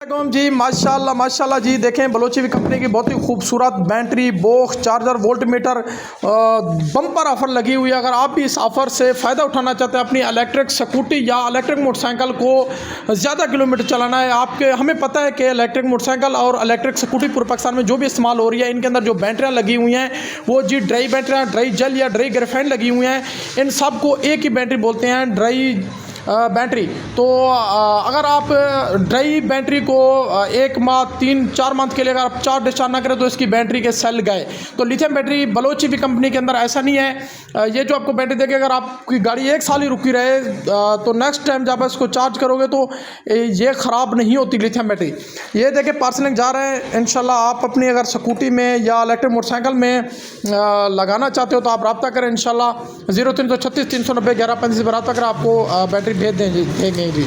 वालेकुम जी, माशाल्लाह माशाल्लाह जी। देखें बलोची कंपनी की बहुत ही खूबसूरत battery box charger volt meter bumper offer लगी हुई है। अगर आप भी इस ऑफ़र से फ़ायदा उठाना चाहते हैं, अपनी इलेक्ट्रिक स्कूटी या इलेक्ट्रिक मोटरसाइकिल को ज़्यादा किलोमीटर चलाना है आपके, हमें पता है कि इलेक्ट्रिक मोटरसाइकिल और इलेक्ट्रिक स्कूटी पूरे पाकिस्तान में जो भी इस्तेमाल हो रही है, इनके अंदर जो बैटरियाँ लगी हुई हैं वो जी ड्राई बैटरियाँ, ड्राई जेल या ड्राई ग्रेफाइट लगी हुई हैं। इन सब को एक ही बैटरी बोलते हैं, ड्राई बैटरी। तो अगर आप ड्राई बैटरी को 1 माह 3-4 मंथ के लिए अगर आप चार्ज डिस्चार्ज ना करें तो इसकी बैटरी के सेल गए। तो लिथियम बैटरी बलोची कंपनी के अंदर ऐसा नहीं है। ये जो आपको बैटरी देगी, अगर आपकी गाड़ी 1 साल ही रुकी रहे तो नेक्स्ट टाइम जब इसको चार्ज करोगे तो ये ख़राब नहीं होती लिथियम बैटरी। ये देखिए पार्सलिंग जा रहे हैं। इंशाल्लाह आप अपनी अगर स्कूटी में या इलेक्ट्रिक मोटरसाइकिल में लगाना चाहते हो तो आप रब्ता करें। इंशाल्लाह 0336 390 1135 पर रब्ता करें, आपको बैटरी भेज देंगे जी।